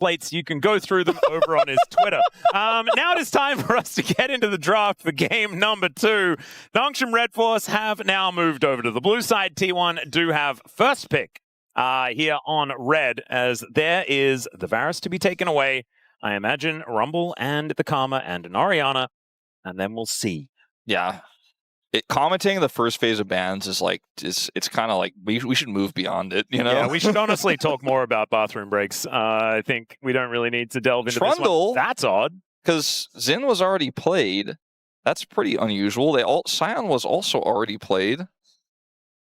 templates. You can go through them over on his Twitter. Now it is time for us to get into the draft for game number 2. NS RedForce have now moved over to the blue side. T1 do have first pick here on red, as there is the Varus to be taken away. I imagine Rumble and the Karma and an Orianna, and then we'll see. Yeah. Commenting the first phase of bans is like, it's kind of like, we should move beyond it, you know? Yeah, we should honestly talk more about bathroom breaks. I think we don't really need to delve into Trundle, this one. That's odd. Because Xin was already played. That's pretty unusual. Sion was also already played.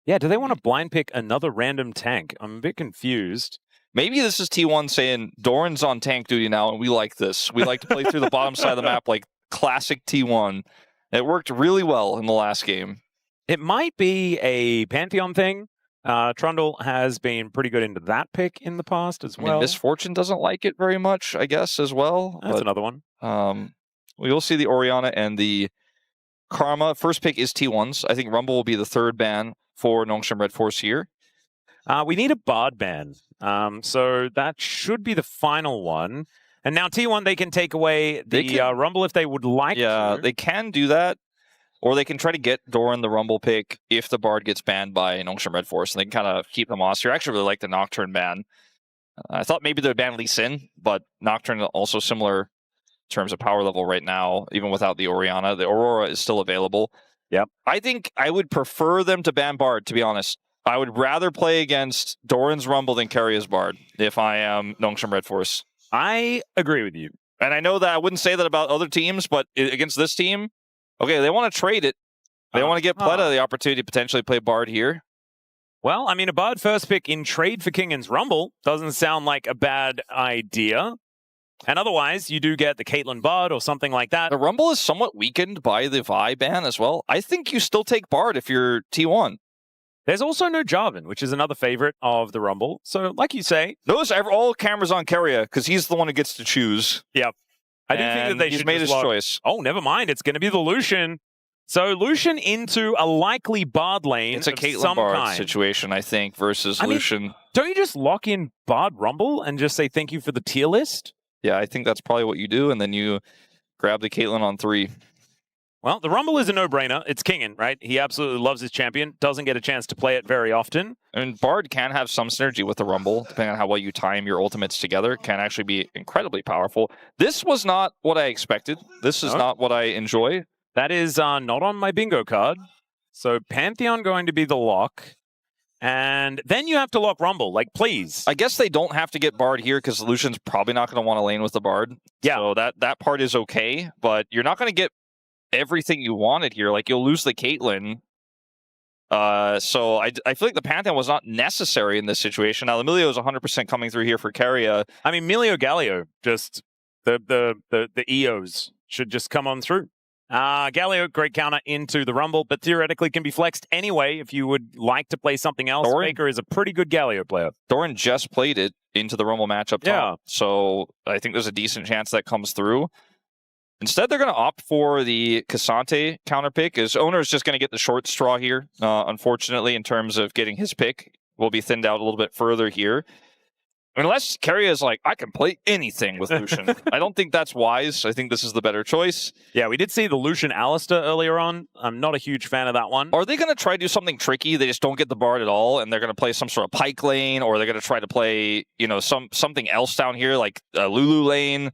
Yeah, do they want to blind pick another random tank? I'm a bit confused. Maybe this is T1 saying, Doran's on tank duty now, and we like this. We like to play through the bottom side of the map like classic T1. It worked really well in the last game. It might be a Pantheon thing. Trundle has been pretty good into that pick in the past as well. I mean, Misfortune doesn't like it very much, I guess, as well. That's another one. We will see the Orianna and the Karma. First pick is T1's. I think Rumble will be the third ban for NS RedForce here. We need a Bard ban. So that should be the final one. And now T1, they can take away the Rumble if they would like to. Yeah, they can do that. Or they can try to get Doran the Rumble pick if the Bard gets banned by NS RedForce. And they can kind of keep them off. So I actually really like the Nocturne ban. I thought maybe they would ban Lee Sin, but Nocturne also similar in terms of power level right now, even without the Orianna. The Aurora is still available. Yep. I think I would prefer them to ban Bard, to be honest. I would rather play against Doran's Rumble than Keria's Bard if I am NS RedForce. I agree with you. And I know that I wouldn't say that about other teams, but against this team, okay, they want to trade it. They want to get Pleata the opportunity to potentially play Bard here. Well, I mean, a Bard first pick in trade for Kingen's Rumble doesn't sound like a bad idea. And otherwise, you do get the Caitlyn Bard or something like that. The Rumble is somewhat weakened by the Vi ban as well. I think you still take Bard if you're T1. There's also no Jarvan, which is another favorite of the Rumble. So, like you say... Notice all cameras on Keria, because he's the one who gets to choose. Yep. I do think that they he's should made his choice. Oh, never mind. It's going to be the Lucian. So, Lucian into a likely Bard lane. It's a Caitlyn Bard situation, I think, versus Lucian. Mean, don't you just lock in Bard Rumble and just say thank you for the tier list? Yeah, I think that's probably what you do, and then you grab the Caitlyn on 3. Well, the Rumble is a no-brainer. It's Kingen, right? He absolutely loves his champion. Doesn't get a chance to play it very often. I mean, Bard can have some synergy with the Rumble, depending on how well you time your ultimates together. Can actually be incredibly powerful. This was not what I expected. This is not what I enjoy. That is not on my bingo card. So Pantheon going to be the lock. And then you have to lock Rumble. Like, please. I guess they don't have to get Bard here because Lucian's probably not going to want to lane with the Bard. Yeah. So that part is okay, but you're not going to get everything you wanted here. Like, you'll lose the Caitlyn. So I feel like the Pantheon was not necessary in this situation. Now, the Milio is 100% coming through here for Keria. I mean, Milio Galio, just the EOs should just come on through. Galio, great counter into the Rumble, but theoretically can be flexed anyway if you would like to play something else. Doran, Baker is a pretty good Galio player. Doran just played it into the Rumble matchup top. Yeah. So I think there's a decent chance that comes through. Instead, they're going to opt for the Cassante counter pick, as Oner is just going to get the short straw here, unfortunately, in terms of getting his pick. Will be thinned out a little bit further here. Unless Keria is like, I can play anything with Lucian. I don't think that's wise. I think this is the better choice. Yeah, we did see the Lucian Alistair earlier on. I'm not a huge fan of that one. Are they going to try to do something tricky? They just don't get the Bard at all, and they're going to play some sort of Pike lane, or they're going to try to play, something else down here, like Lulu lane.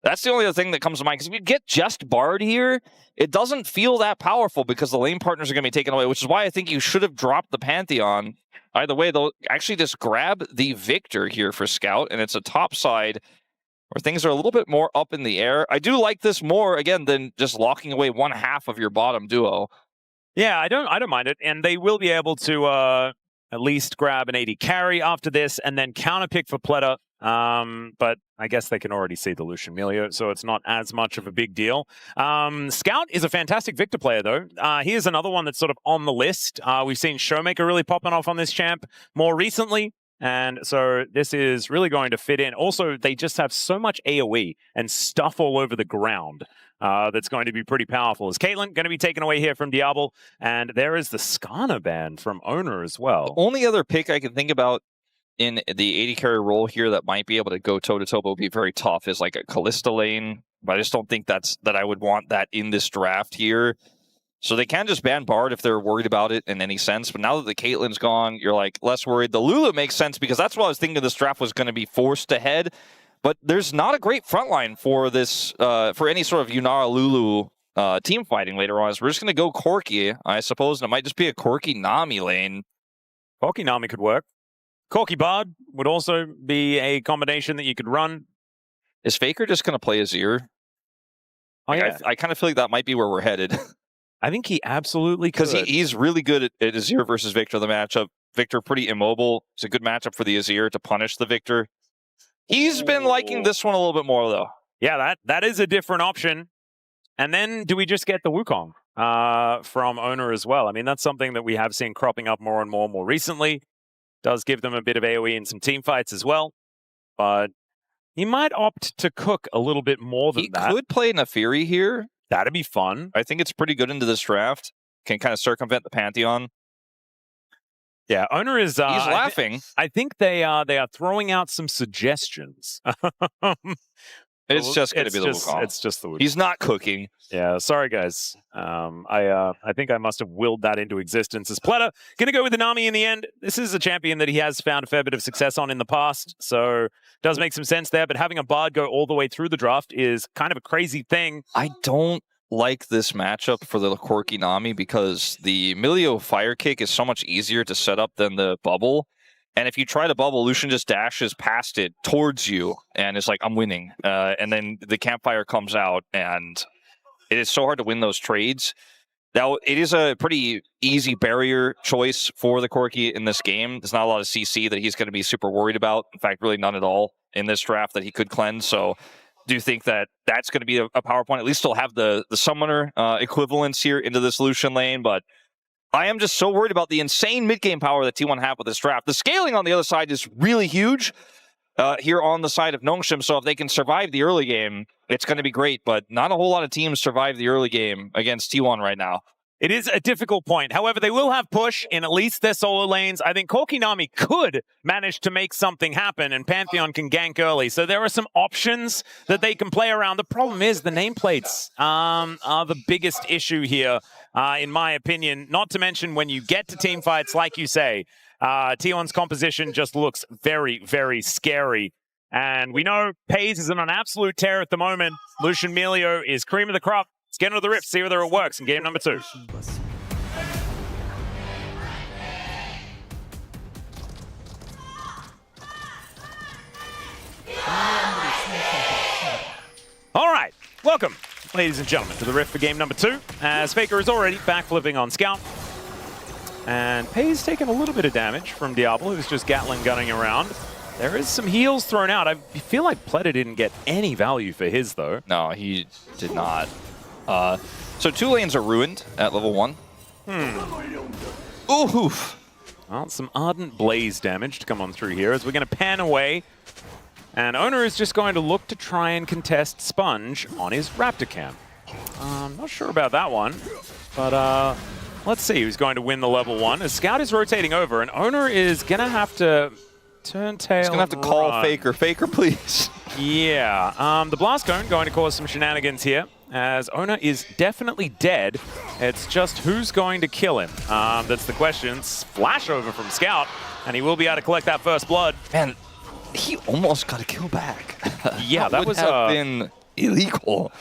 That's the only other thing that comes to mind. Because if you get just Bard here, it doesn't feel that powerful because the lane partners are going to be taken away, which is why I think you should have dropped the Pantheon. Either way, they'll actually just grab the Viktor here for Scout, and it's a top side where things are a little bit more up in the air. I do like this more, again, than just locking away one half of your bottom duo. Yeah, I don't mind it. And they will be able to at least grab an AD carry after this and then counterpick for Pleata. But I guess they can already see the Lucian Milio, so it's not as much of a big deal. Scout is a fantastic Viktor player, though. Here's another one that's sort of on the list. We've seen Showmaker really popping off on this champ more recently, and so this is really going to fit in. Also, they just have so much AoE and stuff all over the ground that's going to be pretty powerful. Is Caitlyn going to be taken away here from Diable? And there is the Skarner ban from Oner as well. The only other pick I can think about in the AD carry role here that might be able to go toe-to-toe but would be very tough is like a Kalista lane. But I just don't think that I would want that in this draft here. So they can just ban Bard if they're worried about it in any sense. But now that the Caitlyn's gone, you're like less worried. The Lulu makes sense because that's what I was thinking this draft was going to be forced ahead. But there's not a great front line for this, for any sort of Yunara Lulu team fighting later on. So we're just going to go Corki, I suppose. And it might just be a Corki Nami lane. Corki Nami could work. Corki Bard would also be a combination that you could run. Is Faker just going to play Azir? Oh, yeah. I kind of feel like that might be where we're headed. I think he absolutely could. Because he's really good at Azir versus Viktor, the matchup. Viktor pretty immobile. It's a good matchup for the Azir to punish the Viktor. He's been liking this one a little bit more, though. Yeah, that is a different option. And then do we just get the Wukong from Oner as well? I mean, that's something that we have seen cropping up more and more recently. Does give them a bit of AoE in some team fights as well. But he might opt to cook a little bit more than that. He could play Nefiri here. That'd be fun. I think it's pretty good into this draft. Can kind of circumvent the Pantheon. Yeah, Oner is... He's laughing. I think they are throwing out some suggestions. It's just going to be the Wukong. It's just the Wukong. He's not cooking. Yeah, sorry, guys. I think I must have willed that into existence. As Pleata going to go with the Nami in the end. This is a champion that he has found a fair bit of success on in the past, so does make some sense there. But having a Bard go all the way through the draft is kind of a crazy thing. I don't like this matchup for the Corki Nami because the Milio fire kick is so much easier to set up than the bubble. And if you try to bubble, Lucian just dashes past it towards you and is like, I'm winning. And then the campfire comes out and it is so hard to win those trades. Now, it is a pretty easy barrier choice for the Corki in this game. There's not a lot of CC that he's going to be super worried about. In fact, really none at all in this draft that he could cleanse. So do you think that that's going to be a power point? At least he'll have the summoner equivalence here into this Lucian lane, but I am just so worried about the insane mid-game power that T1 have with this draft. The scaling on the other side is really huge here on the side of Nongshim, so if they can survive the early game, it's going to be great, but not a whole lot of teams survive the early game against T1 right now. It is a difficult point. However, they will have push in at least their solo lanes. I think Corki Nami could manage to make something happen, and Pantheon can gank early. So there are some options that they can play around. The problem is the nameplates are the biggest issue here, in my opinion. Not to mention when you get to team fights, like you say, T1's composition just looks very, very scary. And we know Peyz is on an absolute tear at the moment. Lucian Milio is cream of the crop. Let's get into the rift, see whether it works in game number 2. All right, welcome, ladies and gentlemen, to the rift for game number 2. As Faker is already backflipping on Scout. And Peyz taking a little bit of damage from Diable, who's just Gatling gunning around. There is some heals thrown out. I feel like Pleata didn't get any value for his, though. No, he did not. So 2 lanes are ruined at level 1. Oof. Well, some Ardent Blaze damage to come on through here as we're going to pan away. And Oner is just going to look to try and contest Sponge on his Raptor Cam. I'm not sure about that one, but let's see who's going to win the level 1. As Scout is rotating over, and Oner is going to have to turn tail. He's going to have to call Faker. Faker, please. Yeah. The Blast Cone going to cause some shenanigans here, as Oner is definitely dead. It's just who's going to kill him. That's the question. Flash over from Scout, and he will be able to collect that first blood. Man, he almost got a kill back. Yeah, that would have been illegal.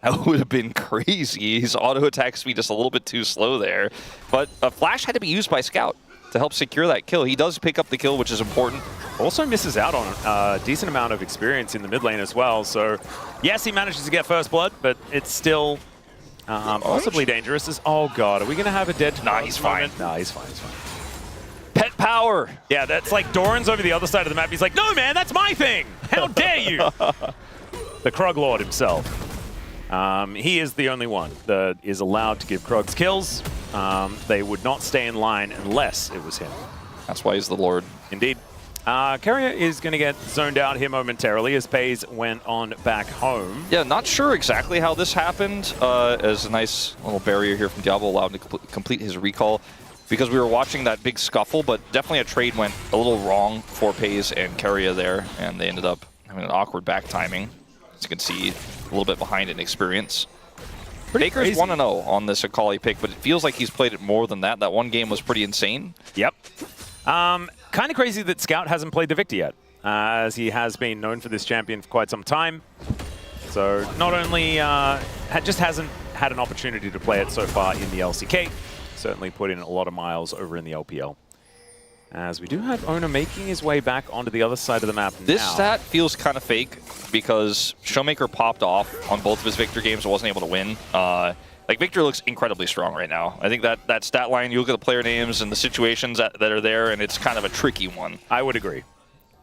That would have been crazy. His auto attack speed just a little bit too slow there. But a flash had to be used by Scout to help secure that kill. He does pick up the kill, which is important. Also misses out on a decent amount of experience in the mid lane as well. So, yes, he manages to get first blood, but it's still possibly dangerous. Oh, God, are we going to have a dead... Nah, he's fine. Nah, he's fine. Pet power. Yeah, that's like Doran's over the other side of the map. He's like, no, man, that's my thing. How dare you? The Krug Lord himself. He is the only one that is allowed to give Krugs kills. They would not stay in line unless it was him. That's why he's the Lord. Indeed. Keria is going to get zoned out here momentarily as Peyz went on back home. Yeah, not sure exactly how this happened. As a nice little barrier here from Diable allowed him to complete his recall. because we were watching that big scuffle, but definitely a trade went a little wrong for Peyz and Keria there, and they ended up having an awkward back timing. As you can see, a little bit behind in experience. Baker's 1-0 on this Akali pick, but it feels like he's played it more than that. That one game was pretty insane. Yep. Kind of crazy that Scout hasn't played the Viktor yet, as he has been known for this champion for quite some time. So not only just hasn't had an opportunity to play it so far in the LCK, certainly put in a lot of miles over in the LPL. As we do have Oner making his way back onto the other side of the map This now. stat feels kind of fake because Showmaker popped off on both of his Viktor games and wasn't able to win. Like, Viktor looks incredibly strong right now. I think that stat line, you look at the player names and the situations that are there, and it's kind of a tricky one. I would agree.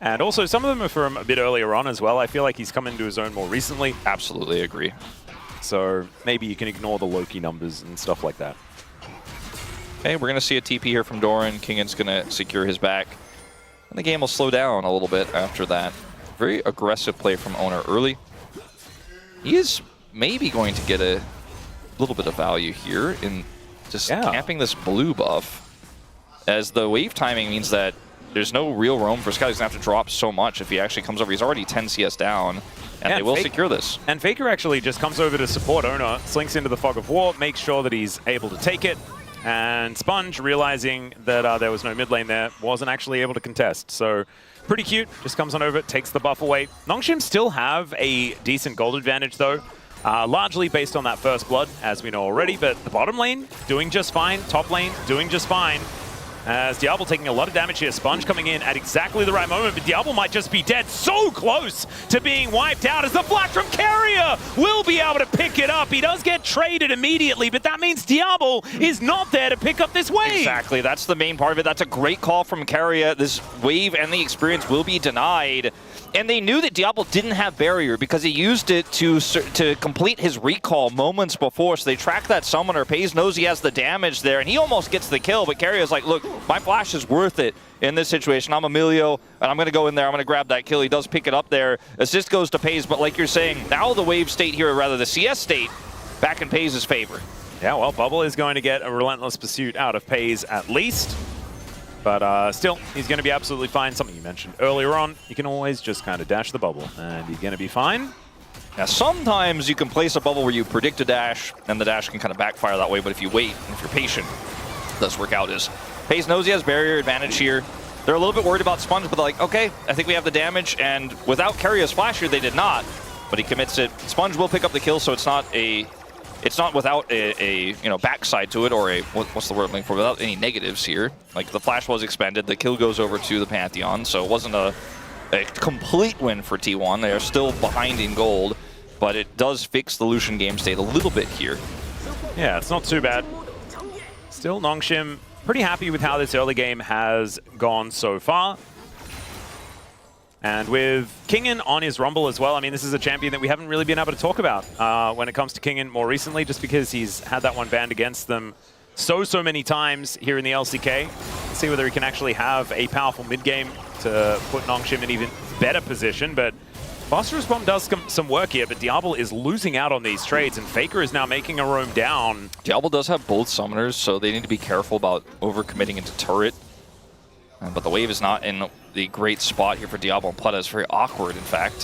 And also, some of them are from a bit earlier on as well. I feel like he's come into his own more recently. Absolutely agree. So maybe you can ignore the Loki numbers and stuff like that. Okay, we're going to see a TP here from Doran. Kingen's going to secure his back. And the game will slow down a little bit after that. Very aggressive play from Oner early. He is maybe going to get a little bit of value here in just camping this blue buff, as the wave timing means that there's no real roam for Scout. He's going to have to drop so much if he actually comes over. He's already 10 CS down, and they will secure this. And Faker actually just comes over to support Oner, slinks into the Fog of War, makes sure that he's able to take it. And Sponge, realizing that there was no mid lane there, wasn't actually able to contest. So pretty cute, just comes on over, takes the buff away. Nongshim still have a decent gold advantage though, largely based on that first blood, as we know already, but the bottom lane doing just fine, top lane doing just fine. As Diable taking a lot of damage here. Sponge coming in at exactly the right moment, but Diable might just be dead. So close to being wiped out as the flash from Keria will be able to pick it up. He does get traded immediately, but that means Diable is not there to pick up this wave. Exactly, that's the main part of it. That's a great call from Keria. This wave and the experience will be denied. And they knew that Diable didn't have barrier because he used it to complete his recall moments before. So they track that summoner. Peyz knows he has the damage there, and he almost gets the kill. But Keria's like, look, my flash is worth it in this situation. I'm a Milio, and I'm going to go in there. I'm going to grab that kill. He does pick it up there. Assist goes to Peyz, but like you're saying, now the wave state here, or rather the CS state, back in Peyz's favor. Yeah, well, Bubble is going to get a relentless pursuit out of Peyz at least. But still, he's going to be absolutely fine. Something you mentioned earlier on, you can always just kind of dash the bubble, and he's going to be fine. Now, sometimes you can place a bubble where you predict a dash, and the dash can kind of backfire that way, but if you wait, and if you're patient, it does work out. Peyz knows he has barrier advantage here. They're a little bit worried about Sponge, but they're like, okay, I think we have the damage, and without Keria's flash here, they did not, but he commits it. Sponge will pick up the kill, so it's not without a backside to it, or a what's the word I'm looking for, without any negatives here. Like, the flash was expended, the kill goes over to the Pantheon, so it wasn't a complete win for T1. They are still behind in gold, but it does fix the Lucian game state a little bit here. Yeah, it's not too bad. Still, Nongshim pretty happy with how this early game has gone so far. And with Kingen on his Rumble as well, I mean, this is a champion that we haven't really been able to talk about when it comes to Kingen more recently, just because he's had that one banned against them so many times here in the LCK. Let's see whether he can actually have a powerful mid-game to put Nongshim in even better position. But Phosphorus Bomb does some work here, but Diable is losing out on these trades, and Faker is now making a roam down. Diable does have both summoners, so they need to be careful about overcommitting into turret. But the wave is not in the great spot here for Diable and Pleata. It's very awkward, in fact,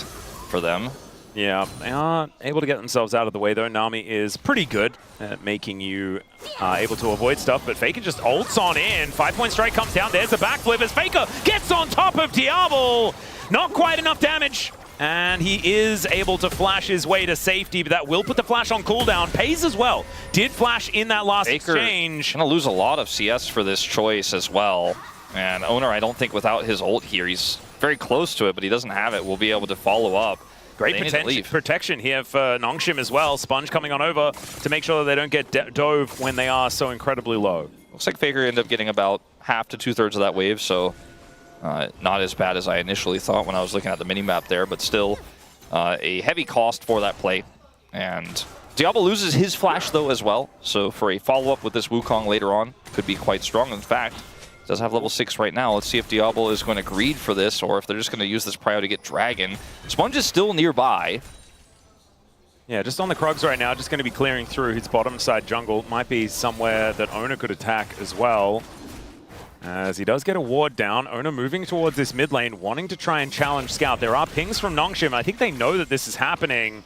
for them. Yeah, they are able to get themselves out of the way, though. Nami is pretty good at making you able to avoid stuff, but Faker just ults on in. 5-point strike comes down. There's the backflip as Faker gets on top of Diable. Not quite enough damage. And he is able to flash his way to safety, but that will put the flash on cooldown. Peyz as well did flash in that last exchange. Going to lose a lot of CS for this choice as well. And Oner, I don't think without his ult here, he's very close to it, but he doesn't have it. We'll be able to follow up. Great protection here for Nongshim as well. Sponge coming on over to make sure that they don't get dove when they are so incredibly low. Looks like Faker ended up getting about half to 2/3 of that wave, so not as bad as I initially thought when I was looking at the minimap there, but still a heavy cost for that play. And Diable loses his flash, though, as well, so for a follow-up with this Wukong later on, could be quite strong. In fact, does have level 6 right now. Let's see if Diable is going to greed for this, or if they're just going to use this prio to get Dragon. Sponge is still nearby. Yeah, just on the Krogs right now, just going to be clearing through his bottom side jungle. Might be somewhere that Oner could attack as well. As he does get a ward down, Oner moving towards this mid lane, wanting to try and challenge Scout. There are pings from Nongshim. I think they know that this is happening.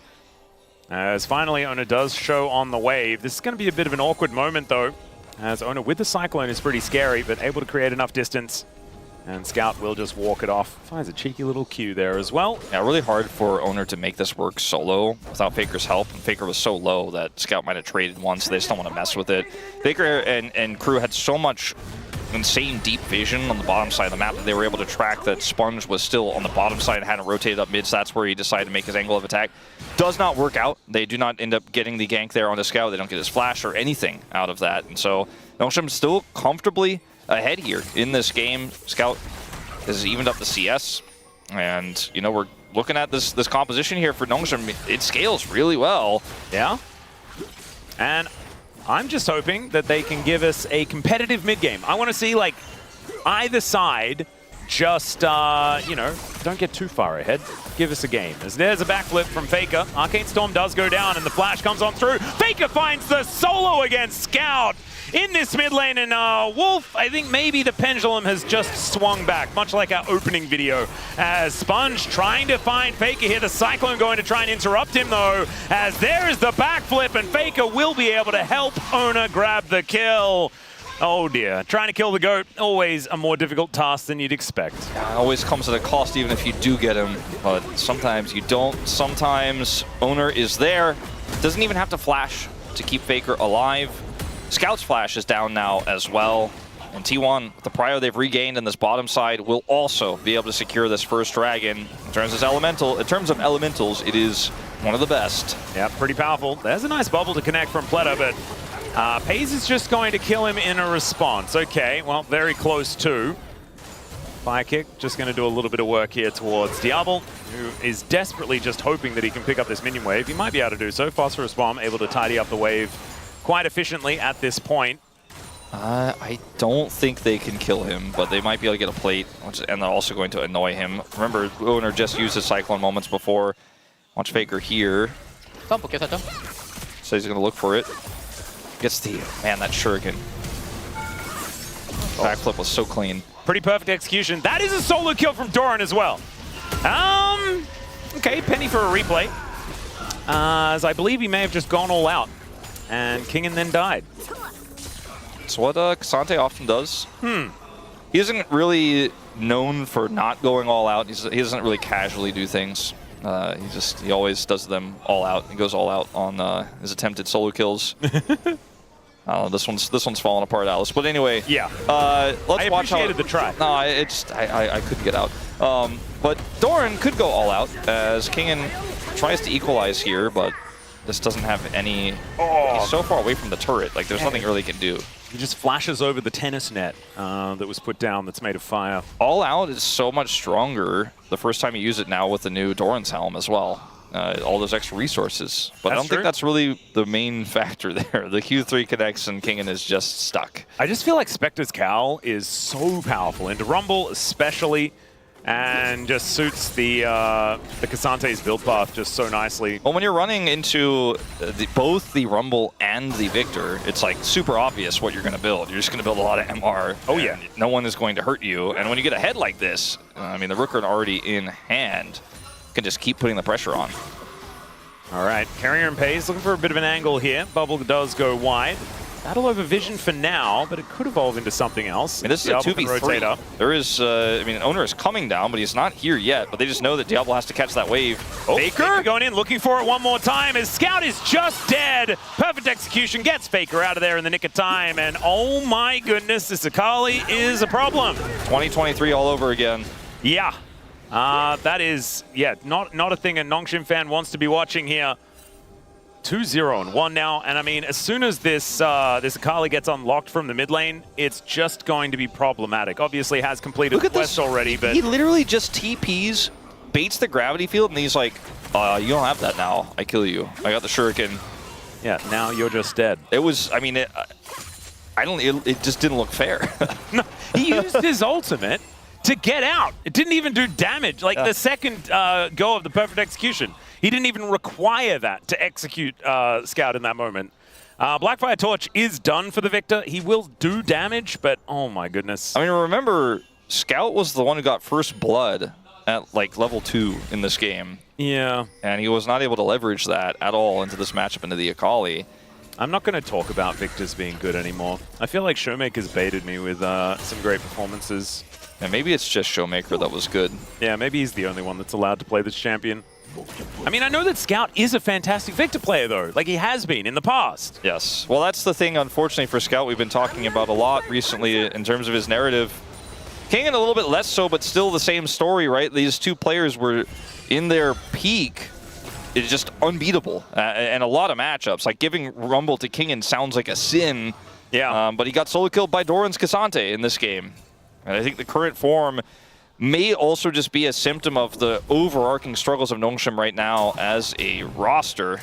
As finally Oner does show on the wave. This is going to be a bit of an awkward moment though, as Oner with the Cyclone is pretty scary, but able to create enough distance. And Scout will just walk it off. Finds a cheeky little Q there as well. Yeah, really hard for Oner to make this work solo without Faker's help. And Faker was so low that Scout might have traded once. They just don't want to mess with it. Faker and crew had so much insane deep vision on the bottom side of the map that they were able to track that Sponge was still on the bottom side and hadn't rotated up mid, so that's where he decided to make his angle of attack. Does not work out. They do not end up getting the gank there on the Scout. They don't get his flash or anything out of that. And so Nongshim still comfortably ahead here in this game. Scout has evened up the CS. And, you know, we're looking at this composition here for Nongshim. It scales really well. Yeah. And I'm just hoping that they can give us a competitive mid-game. I want to see, like, either side just, you know, don't get too far ahead. Give us a game. As there's a backflip from Faker. Arcane Storm does go down, and the flash comes on through. Faker finds the solo against Scout in this mid lane, and Wolf, I think maybe the pendulum has just swung back, much like our opening video, as Sponge trying to find Faker here. The Cyclone going to try and interrupt him, though, as there is the backflip, and Faker will be able to help Oner grab the kill. Oh dear, trying to kill the GOAT, always a more difficult task than you'd expect. Yeah, it always comes at a cost even if you do get him, but sometimes you don't. Sometimes Oner is there, doesn't even have to flash to keep Faker alive. Scout's flash is down now as well, and T1, with the prio they've regained in this bottom side, will also be able to secure this first dragon. In terms of elementals, it is one of the best. Yeah, pretty powerful. There's a nice bubble to connect from Pleata, but Peyz is just going to kill him in a response. Okay, well, very close to. Fire kick, just going to do a little bit of work here towards Diable, who is desperately just hoping that he can pick up this minion wave. He might be able to do so. Phosphorus Bomb able to tidy up the wave quite efficiently at this point. I don't think they can kill him, but they might be able to get a plate, and they're also going to annoy him. Remember, Oner just used his Cyclone moments before. Watch Faker here. So he's going to look for it. Gets the, man, that shuriken. Backflip was so clean. Pretty perfect execution. That is a solo kill from Doran as well. Okay, penny for a replay. As I believe he may have just gone all out. And Kingen then died. It's what Cassante often does. He isn't really known for not going all out. He doesn't really casually do things. He always does them all out. He goes all out on his attempted solo kills. This one's falling apart, Alice. But anyway, yeah. Let's watch how. I appreciated the try. No, I couldn't get out. But Doran could go all out as Kingen tries to equalize here, but this doesn't have any. He's so far away from the turret. Like, there's nothing really he can do. He just flashes over the tennis net that was put down that's made of fire. All out is so much stronger the first time you use it now with the new Doran's helm as well. All those extra resources. But I don't think that's really the main factor there. The Q3 connects and Kingen is just stuck. I just feel like Spectre's Cowl is so powerful, into Rumble especially, and just suits the Cassante's build path just so nicely. Well, when you're running into both the Rumble and the Viktor, it's like super obvious what you're going to build. You're just going to build a lot of MR. Oh yeah. No one is going to hurt you. And when you get ahead like this, I mean, the Rooker already in hand, can just keep putting the pressure on. All right, Keria and Peyz looking for a bit of an angle here. Bubble does go wide. Battle over vision for now, but it could evolve into something else. And this is a 2v3. There is, I mean, Oner is coming down, but he's not here yet. But they just know that Diable has to catch that wave. Oh, Faker going in, looking for it one more time. His Scout is just dead. Perfect execution gets Faker out of there in the nick of time. And oh my goodness, this Akali is a problem. 2023 all over again. Yeah. That is, yeah, not a thing a Nongshim fan wants to be watching here. 2-0-1 now, and I mean, as soon as this Akali gets unlocked from the mid lane, it's just going to be problematic. Obviously, has completed the quest already, but he literally just TPs, baits the gravity field, and he's like, "You don't have that now. I kill you. I got the shuriken." Yeah, now you're just dead. It was, I mean, it just didn't look fair. No, he used his ultimate to get out. It didn't even do damage. Like the second go of the perfect execution, he didn't even require that to execute Scout in that moment. Blackfire Torch is done for the Viktor. He will do damage, but oh my goodness. I mean, remember, Scout was the one who got first blood at like level 2 in this game. Yeah. And he was not able to leverage that at all into this matchup into the Akali. I'm not going to talk about Victors being good anymore. I feel like Showmaker's baited me with some great performances. And maybe it's just Showmaker that was good. Yeah, maybe he's the only one that's allowed to play this champion. I mean, I know that Scout is a fantastic Viktor player, though. Like, he has been in the past. Yes. Well, that's the thing, unfortunately, for Scout we've been talking about a lot recently in terms of his narrative. Kingen a little bit less so, but still the same story, right? These two players were in their peak. It's just unbeatable. And a lot of matchups. Like, giving Rumble to Kingen sounds like a sin. Yeah. But he got solo killed by Doran's Cassante in this game. And I think the current form may also just be a symptom of the overarching struggles of Nongshim right now as a roster.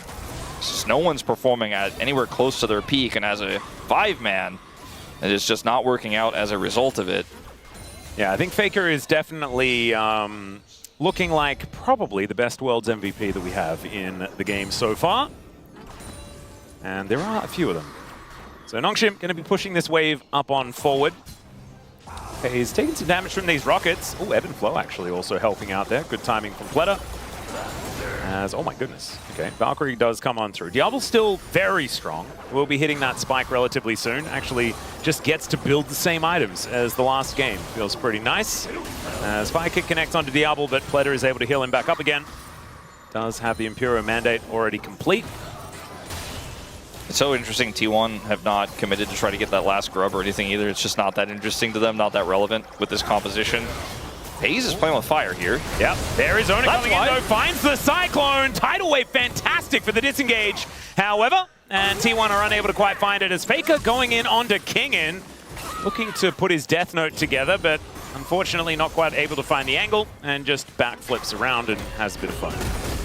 Just no one's performing at anywhere close to their peak, and as a 5-man, it is just not working out as a result of it. Yeah, I think Faker is definitely looking like probably the best Worlds MVP that we have in the game so far. And there are a few of them. So Nongshim going to be pushing this wave up on forward. He's taking some damage from these rockets. Oh, Ebb and Flow actually also helping out there. Good timing from Pleata. As, oh my goodness. Okay, Valkyrie does come on through. Diable's still very strong. We'll be hitting that spike relatively soon. Actually, just gets to build the same items as the last game. Feels pretty nice. Spike kick connects onto Diable, but Pleata is able to heal him back up again. Does have the Imperial mandate already complete. It's so interesting T1 have not committed to try to get that last grub or anything either. It's just not that interesting to them, not that relevant with this composition. Peyz is playing with fire here. Yep, there is Oner coming in though, finds the Cyclone. Tidal Wave, fantastic for the disengage. However, and T1 are unable to quite find it as Faker going in onto Kingen, looking to put his Death Note together, but unfortunately not quite able to find the angle and just backflips around and has a bit of fun.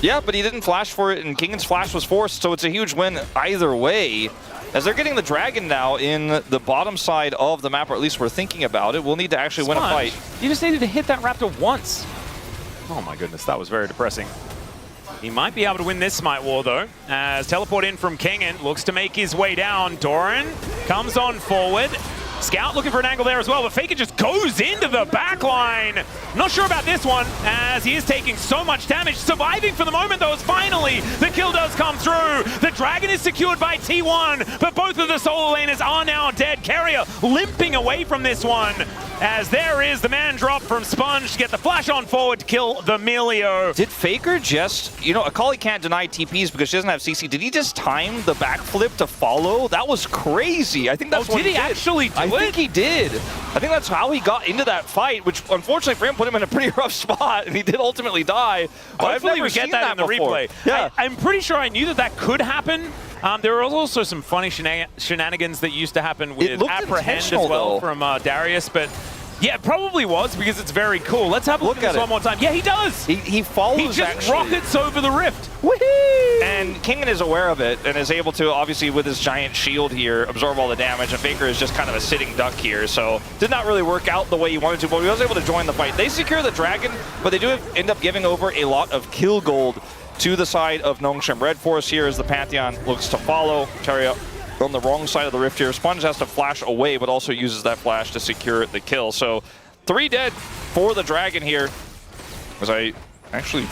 Yeah, but he didn't flash for it, and Kingen's flash was forced, so it's a huge win either way. As they're getting the Dragon now in the bottom side of the map, or at least we're thinking about it, we'll need to actually win a fight. You just needed to hit that Raptor once. Oh my goodness, that was very depressing. He might be able to win this Smite War, though, as teleport in from Kingen, looks to make his way down. Doran comes on forward. Scout looking for an angle there as well, but Faker just goes into the back line. Not sure about this one, as he is taking so much damage. Surviving for the moment, though, as finally the kill does come through. The Dragon is secured by T1, but both of the solo laners are now dead. Keria limping away from this one, as there is the man drop from Sponge to get the flash on forward to kill the Milio. Did Faker just, you know, Akali can't deny TPs because she doesn't have CC. Did he just time the backflip to follow? That was crazy. I think that's what he did. Actually do it? I think he did. I think that's how he got into that fight, which unfortunately for him put him in a pretty rough spot, and he did ultimately die. But hopefully we get that in the replay. Yeah. I'm pretty sure I knew that that could happen. There were also some funny shenanigans that used to happen with Apprehend as well from Darius, but yeah, it probably was because it's very cool. Let's have a look at this one more time. Yeah, he does. He follows. He just rockets over the rift. Woohoo! And Kingen is aware of it and is able to, obviously, with his giant shield here, absorb all the damage. And Faker is just kind of a sitting duck here, so did not really work out the way he wanted to, but he was able to join the fight. They secure the Dragon, but they do end up giving over a lot of kill gold to the side of Nongshim. RedForce here as the Pantheon looks to follow. Keria on the wrong side of the rift here. Sponge has to flash away, but also uses that flash to secure the kill. So 3 dead for the Dragon here. As I actually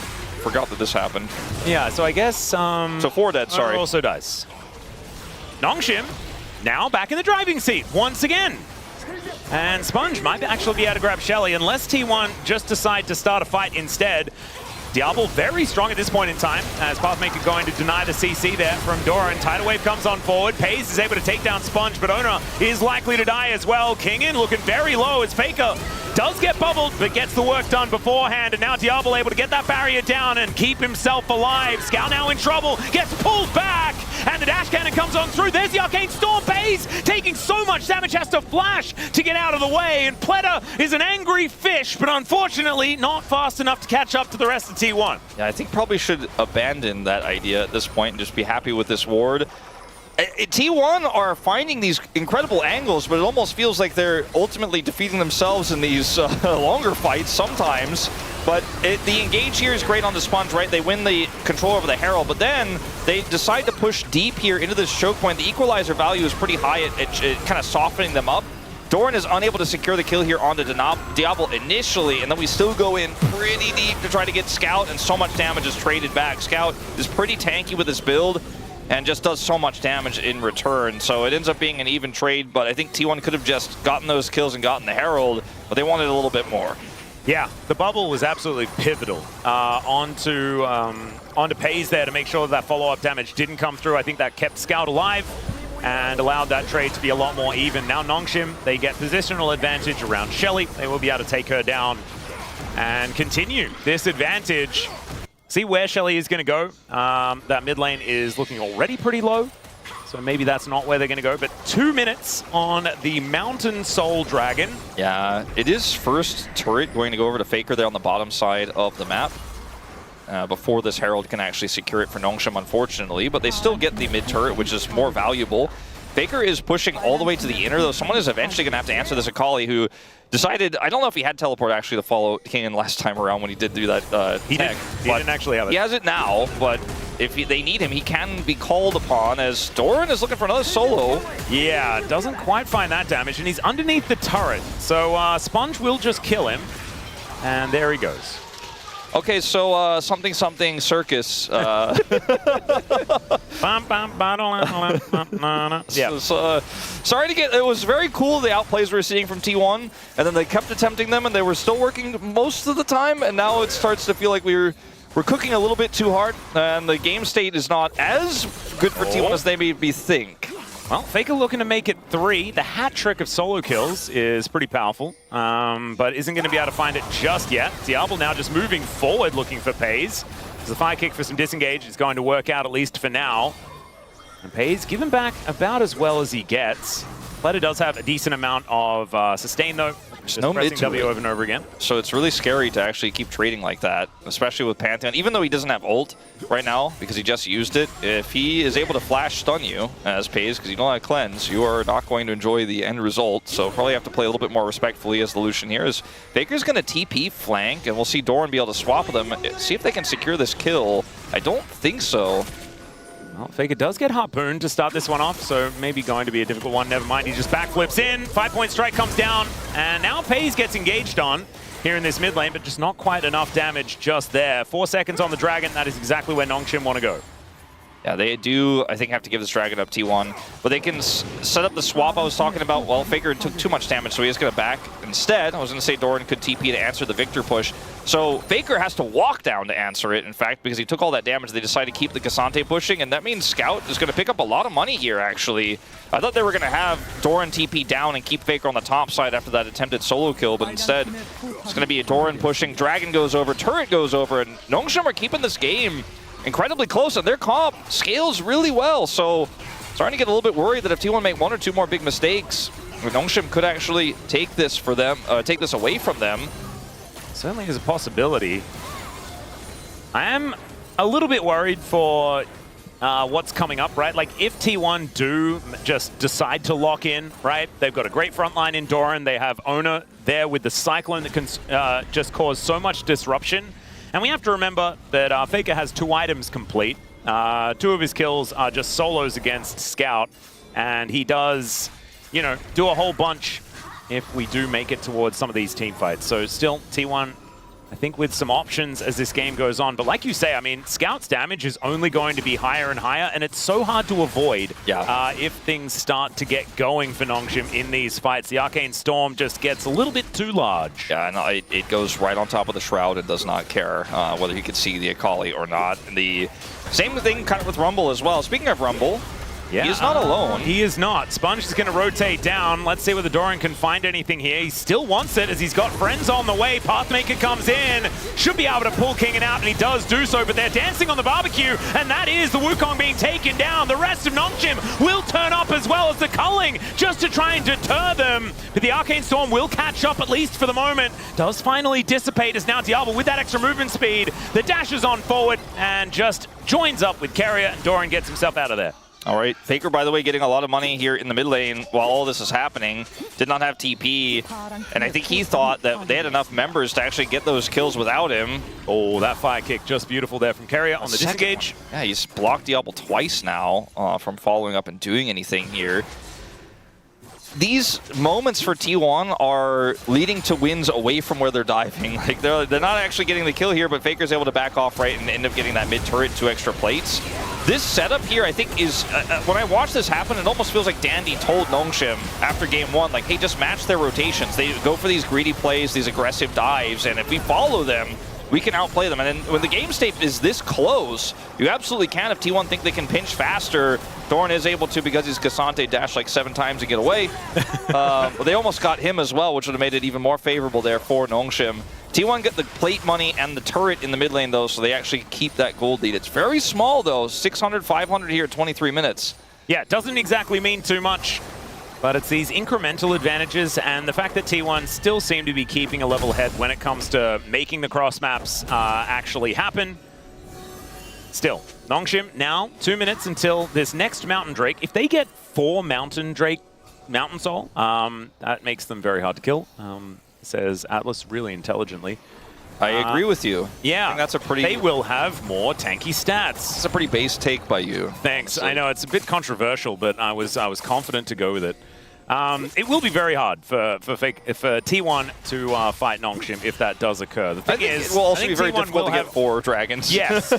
forgot that this happened. Yeah, so I guess... so 4 dead, sorry. Also dies. Nongshim now back in the driving seat once again. And Sponge might actually be able to grab Shelly unless T1 just decide to start a fight instead. Diable very strong at this point in time, as Pathmaker going to deny the CC there from Doran. Tidal Wave comes on forward. Peyz is able to take down Sponge, but Oner is likely to die as well. Kingen looking very low as Faker does get bubbled, but gets the work done beforehand. And now Diable able to get that barrier down and keep himself alive. Scout now in trouble, gets pulled back, and the dash cannon comes on through. There's the Arcane Storm. Peyz taking so much damage, has to flash to get out of the way. And Pleata is an angry fish, but unfortunately not fast enough to catch up to the rest of T1. Yeah, I think probably should abandon that idea at this point and just be happy with this ward. T1 are finding these incredible angles, but it almost feels like they're ultimately defeating themselves in these longer fights sometimes. But the engage here is great on the Sponge, right? They win the control over the Herald, but then they decide to push deep here into this choke point. The equalizer value is pretty high at kind of softening them up. Doran is unable to secure the kill here onto Diable initially, and then we still go in pretty deep to try to get Scout, and so much damage is traded back. Scout is pretty tanky with his build, and just does so much damage in return. So it ends up being an even trade, but I think T1 could have just gotten those kills and gotten the Herald, but they wanted a little bit more. Yeah, the bubble was absolutely pivotal onto Peyz there to make sure that follow-up damage didn't come through. I think that kept Scout alive and allowed that trade to be a lot more even. Now Nongshim, they get positional advantage around Shelly. They will be able to take her down and continue this advantage. See where Shelly is going to go. That mid lane is looking already pretty low, so maybe that's not where they're going to go. But 2 minutes on the Mountain Soul Dragon. Yeah, it is first turret going to go over to Faker there on the bottom side of the map. Before this Herald can actually secure it for Nongshim, unfortunately, but they still get the mid turret, which is more valuable. Faker is pushing all the way to the inner, though someone is eventually going to have to answer this Akali, who decided, I don't know if he had teleport actually to follow Kingen last time around when he did do that He didn't actually have it. He has it now, but if they need him, he can be called upon, as Doran is looking for another solo. Yeah, doesn't quite find that damage, and he's underneath the turret. So Sponge will just kill him, and there he goes. Okay, so something circus. Yeah. So, sorry to get. It was very cool the outplays we were seeing from T1, and then they kept attempting them, and they were still working most of the time. And now it starts to feel like we're cooking a little bit too hard, and the game state is not as good for T1 as they maybe think. Well, Faker looking to make it 3. The hat trick of solo kills is pretty powerful, but isn't going to be able to find it just yet. Diable now just moving forward looking for Peyz. There's a fire kick for some disengage. It's going to work out at least for now. And Peyz giving back about as well as he gets. Pleata does have a decent amount of sustain though. Just no pressing mid W over and over again. So it's really scary to actually keep trading like that, especially with Pantheon. Even though he doesn't have ult right now, because he just used it, if he is able to flash stun you as Peyz, because you don't have cleanse, you are not going to enjoy the end result. So probably have to play a little bit more respectfully as the Lucian here. As Faker's going to TP flank, and we'll see Doran be able to swap with them. See if they can secure this kill. I don't think so. Well, Faker does get harpooned to start this one off, so maybe going to be a difficult one. Never mind, he just backflips in. 5-point strike comes down, and now Peyz gets engaged on here in this mid lane, but just not quite enough damage just there. 4 seconds on the Dragon. That is exactly where Nongshim want to go. Yeah, they do, I think, have to give this Dragon up T1. But they can set up the swap I was talking about. Well, Faker took too much damage, so he is going to back. Instead, I was going to say Doran could TP to answer the Viktor push. So Faker has to walk down to answer it, in fact, because he took all that damage. They decided to keep the Cassante pushing, and that means Scout is going to pick up a lot of money here, actually. I thought they were going to have Doran TP down and keep Faker on the top side after that attempted solo kill, but instead, it's going to be a Doran pushing. Dragon goes over, turret goes over, and Nongshim are keeping this game incredibly close, and their comp scales really well. So starting to get a little bit worried that if T1 make 1 or 2 more big mistakes, Nongshim could actually take this for them, take this away from them. Certainly is a possibility. I am a little bit worried for what's coming up, right? Like if T1 do just decide to lock in, right? They've got a great front line in Doran. They have Oner there with the Cyclone that can just cause so much disruption. And we have to remember that Faker has 2 items complete. 2 of his kills are just solos against Scout. And he does, you know, do a whole bunch if we do make it towards some of these team fights. So still, T1, I think, with some options as this game goes on. But like you say, I mean, Scout's damage is only going to be higher and higher, and it's so hard to avoid if things start to get going for Nongshim in these fights. The Arcane Storm just gets a little bit too large. Yeah, no, it goes right on top of the Shroud and does not care whether he can see the Akali or not. And the same thing kind of with Rumble as well. Speaking of Rumble, yeah, he is not alone. He is not. Sponge is going to rotate down. Let's see whether Doran can find anything here. He still wants it as he's got friends on the way. Pathmaker comes in. Should be able to pull Kingen out, and he does do so, but they're dancing on the barbecue, and that is the Wukong being taken down. The rest of Nongshim will turn up as well as the culling just to try and deter them. But the Arcane Storm will catch up, at least for the moment. Does finally dissipate as now Diable with that extra movement speed. The dash is on forward and just joins up with Keria, and Doran gets himself out of there. All right, Faker, by the way, getting a lot of money here in the mid lane while all this is happening. Did not have TP, and I think he thought that they had enough members to actually get those kills without him. Oh, that fire kick just beautiful there from Keria on the disengage. Yeah, he's blocked Diable twice now from following up and doing anything here. These moments for T1 are leading to wins away from where they're diving. Like they're not actually getting the kill here, but Faker's able to back off right and end up getting that mid turret, 2 extra plates. This setup here, I think, is when I watch this happen, it almost feels like Dandy told Nongshim after game 1, like, hey, just match their rotations. They go for these greedy plays, these aggressive dives, and if we follow them, we can outplay them. And then when the game state is this close, you absolutely can. If T1 think they can pinch faster, Doran is able to because he's Cassante dashed like 7 times to get away. But they almost got him as well, which would have made it even more favorable there for Nongshim. T1 get the plate money and the turret in the mid lane, though, so they actually keep that gold lead. It's very small, though. 600, 500 here, 23 minutes. Yeah, it doesn't exactly mean too much, but it's these incremental advantages and the fact that T1 still seem to be keeping a level head when it comes to making the cross maps actually happen. Still, Nongshim now 2 minutes until this next Mountain Drake. If they get 4 Mountain Drake Mountain Soul, that makes them very hard to kill. Says Atlus really intelligently. I agree with you. Yeah, I think that's a pretty... They will have more tanky stats. It's a pretty base take by you. Thanks. I know it's a bit controversial, but I was confident to go with it. It will be very hard for T1 to fight Nongshim if that does occur. The thing is, it will also be very T1 difficult to get 4 dragons. Yes,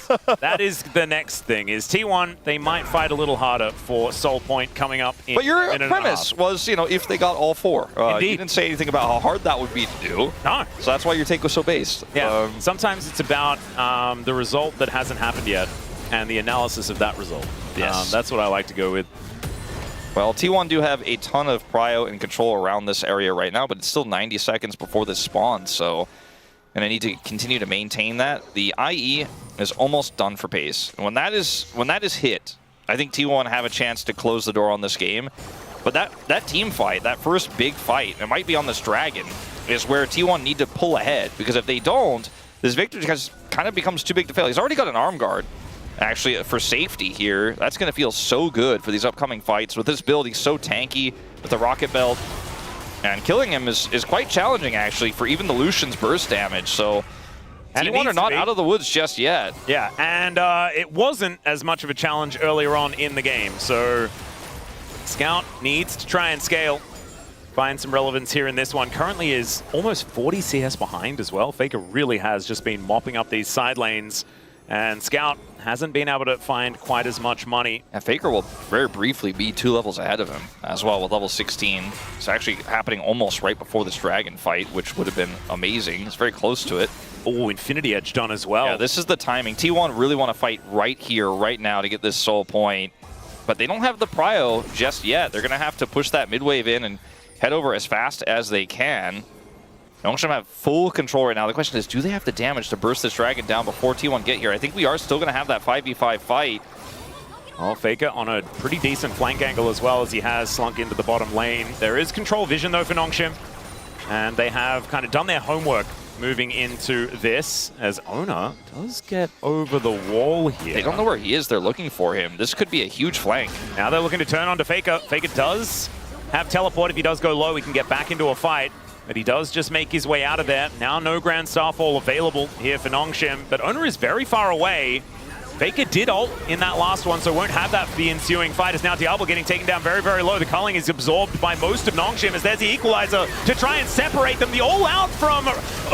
that is the next thing. Is T1 they might fight a little harder for Soul Point coming up. In, but your in premise was, you know, if they got all 4. Indeed. You didn't say anything about how hard that would be to do. No. So that's why your take was so based. Yeah. Sometimes it's about the result that hasn't happened yet and the analysis of that result. Yes. That's what I like to go with. Well, T1 do have a ton of prio and control around this area right now, but it's still 90 seconds before this spawns, so and I need to continue to maintain that. The IE is almost done for Peyz. And when that is hit, I think T1 have a chance to close the door on this game. But that team fight, that first big fight, it might be on this dragon, is where T1 need to pull ahead, because if they don't, this Viktor kind of becomes too big to fail. He's already got an arm guard. Actually, for safety here, that's going to feel so good for these upcoming fights. With this build, he's so tanky with the rocket belt. And killing him is quite challenging, actually, for even the Lucian's burst damage. So, T1 are not out of the woods just yet. Yeah, and it wasn't as much of a challenge earlier on in the game. So, Scout needs to try and scale. Find some relevance here in this one. Currently is almost 40 CS behind as well. Faker really has just been mopping up these side lanes. And Scout hasn't been able to find quite as much money. And Faker will very briefly be 2 levels ahead of him as well with level 16. It's actually happening almost right before this dragon fight, which would have been amazing. It's very close to it. Oh, Infinity Edge done as well. Yeah, this is the timing. T1 really want to fight right here, right now to get this soul point. But they don't have the prio just yet. They're going to have to push that mid wave in and head over as fast as they can. Nongshim have full control right now. The question is, do they have the damage to burst this dragon down before T1 get here? I think we are still going to have that 5v5 fight. Well, Faker on a pretty decent flank angle as well, as he has slunk into the bottom lane. There is control vision, though, for Nongshim. And they have kind of done their homework moving into this, as Oner does get over the wall here. They don't know where he is. They're looking for him. This could be a huge flank. Now they're looking to turn onto Faker. Faker does have teleport. If he does go low, he can get back into a fight. But he does just make his way out of there. Now no Grand Starfall available here for Nongshim. But Oner is very far away. Faker did ult in that last one, so won't have that for the ensuing fight. As now Diable getting taken down very, very low. The culling is absorbed by most of Nongshim as there's the equalizer to try and separate them. The all-out from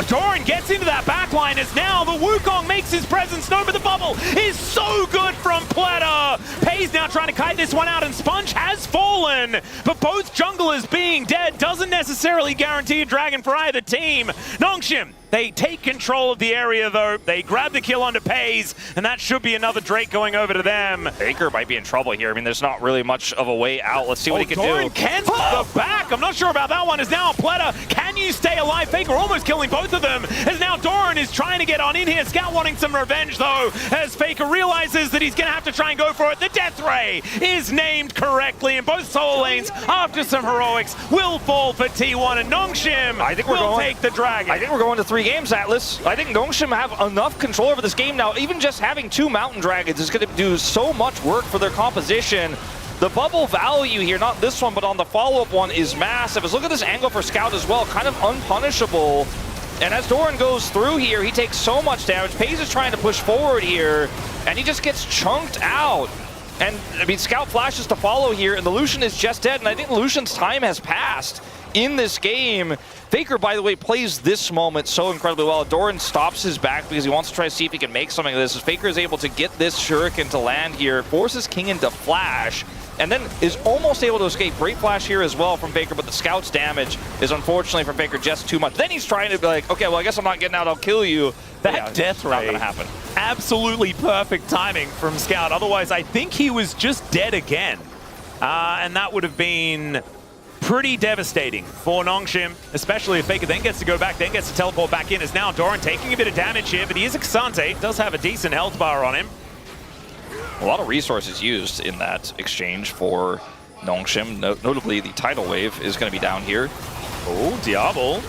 Doran gets into that backline as now the Wukong makes his presence known, but the bubble is so good from Pleata. Peyz now trying to kite this one out, and Sponge has fallen. But both junglers being dead doesn't necessarily guarantee a dragon for either team. Nongshim, they take control of the area, though. They grab the kill onto Peyz, and that should be another Drake going over to them. Faker might be in trouble here. I mean, there's not really much of a way out. Let's see what he can Doran do. Can the back. I'm not sure about that one. Is now Pleata. Can you stay alive? Faker almost killing both of them. As now Doran is trying to get on in here. Scout wanting some revenge, though, as Faker realizes that he's going to have to try and go for it. The Death Ray is named correctly, and both soul lanes, after some heroics, will fall for T1, and Nongshim will take the dragon. I think we're going to 3 3 games, Atlus. I think Nongshim have enough control over this game now. Even just having 2 Mountain Dragons is going to do so much work for their composition. The bubble value here, not this one, but on the follow-up one, is massive. Let's look at this angle for Scout as well, kind of unpunishable. And as Doran goes through here, he takes so much damage. Peyz is trying to push forward here, and he just gets chunked out. And, I mean, Scout flashes to follow here, and the Lucian is just dead, and I think Lucian's time has passed in this game. Faker, by the way, plays this moment so incredibly well. Doran stops his back because he wants to try to see if he can make something of this. As Faker is able to get this shuriken to land here, forces Kingen to flash, and then is almost able to escape. Great flash here as well from Faker, but the Scout's damage is unfortunately from Faker just too much. Then he's trying to be like, okay, well, I guess I'm not getting out, I'll kill you. That death ray, not gonna happen. Absolutely perfect timing from Scout. Otherwise, I think he was just dead again. And that would have been pretty devastating for Nongshim, especially if Faker then gets to go back, then gets to teleport back in. As now Doran taking a bit of damage here, but he is Exante, does have a decent health bar on him. A lot of resources used in that exchange for Nongshim. Notably, the tidal wave is going to be down here. Oh, Diable.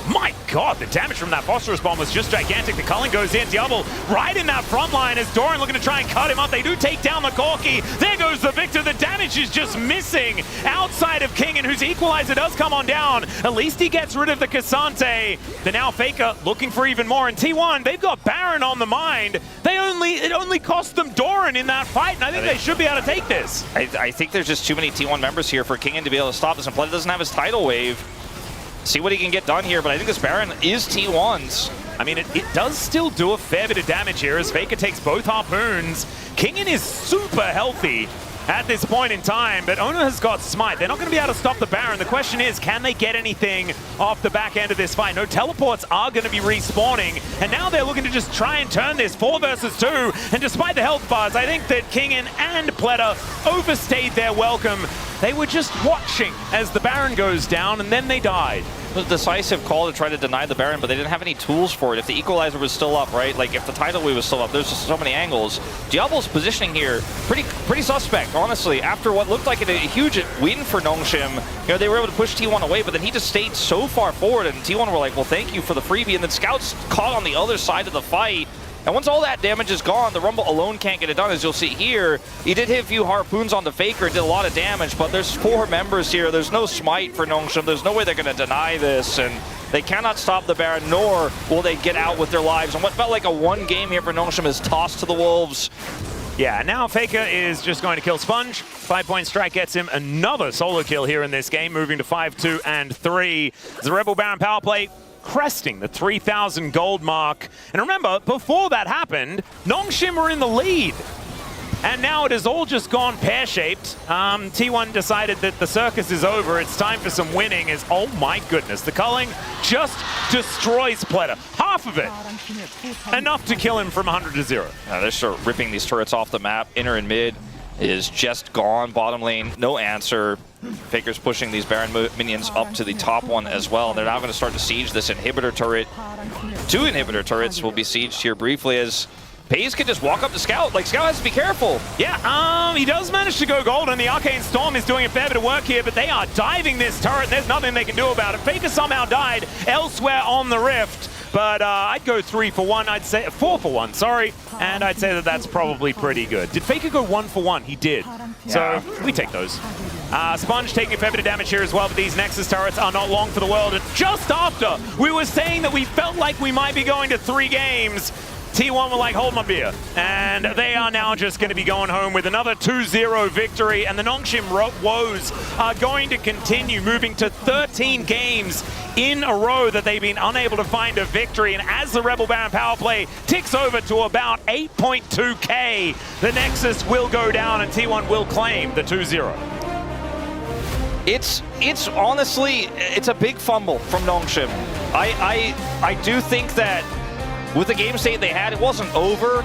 My God, the damage from that phosphorus bomb was just gigantic. The Culling goes in. Diable right in that front line as Doran looking to try and cut him up. They do take down the Corki. There goes the Viktor. The damage is just missing outside of Kingen, whose equalizer does come on down. At least he gets rid of the Cassante. The now Faker looking for even more. And T1, they've got Baron on the mind. It only cost them Doran in that fight, and I think they should be able to take this. I think there's just too many T1 members here for Kingen to be able to stop this, and Pleata doesn't have his tidal wave. See what he can get done here, but I think this Baron is T1's. I mean, it does still do a fair bit of damage here as Faker takes both harpoons. Kingen is super healthy at this point in time, but Oner has got Smite. They're not going to be able to stop the Baron. The question is, can they get anything off the back end of this fight? No teleports are going to be respawning, and now they're looking to just try and turn this 4 versus 2, and despite the health bars, I think that Kingen and Pleata overstayed their welcome. They were just watching as the Baron goes down, and then they died. It was a decisive call to try to deny the Baron, but they didn't have any tools for it. If the equalizer was still up, right? Like, if the tidal wave was still up, there's just so many angles. Diable's positioning here, pretty suspect, honestly. After what looked like a huge win for Nongshim, you know, they were able to push T1 away, but then he just stayed so far forward, and T1 were like, well, thank you for the freebie, and then Scout's caught on the other side of the fight. And once all that damage is gone, the Rumble alone can't get it done. As you'll see here, he did hit a few harpoons on the Faker and did a lot of damage, but there's 4 members here. There's no smite for Nongshim. There's no way they're going to deny this, and they cannot stop the Baron, nor will they get out with their lives. And what felt like a 1 game here for Nongshim is tossed to the Wolves. Yeah, now Faker is just going to kill Sponge. 5-point strike gets him another solo kill here in this game, moving to 5-2 and 3. The Rebel Baron power play cresting the 3,000 gold mark. And remember, before that happened, Nongshim were in the lead. And now it has all just gone pear-shaped. T1 decided that the circus is over. It's time for some winning. Oh my goodness, the Culling just destroys Pleata. Half of it. Enough to kill him from 100 to 0. They're sort of ripping these turrets off the map. Inner and mid is just gone. Bottom lane, no answer. Faker's pushing these Baron minions up to the top one as well. They're now going to start to siege this inhibitor turret. 2 inhibitor turrets will be sieged here briefly as Peyz can just walk up to Scout. Like, Scout has to be careful. Yeah, he does manage to go gold, and the Arcane Storm is doing a fair bit of work here, but they are diving this turret, and there's nothing they can do about it. Faker somehow died elsewhere on the Rift, but I'd go 3 for 1, I'd say 4 for 1, sorry, and I'd say that that's probably pretty good. Did Faker go 1 for 1? He did. So we take those. Sponge taking a fair bit of damage here as well, but these Nexus turrets are not long for the world. And just after we were saying that we felt like we might be going to 3 games, T1 were like, hold my beer. And they are now just going to be going home with another 2-0 victory. And the Nongshim woes are going to continue, moving to 13 games in a row that they've been unable to find a victory. And as the Rebel Baron power play ticks over to about 8.2k, the Nexus will go down and T1 will claim the 2-0. It's honestly, it's a big fumble from Nongshim. I do think that with the game state they had, it wasn't over,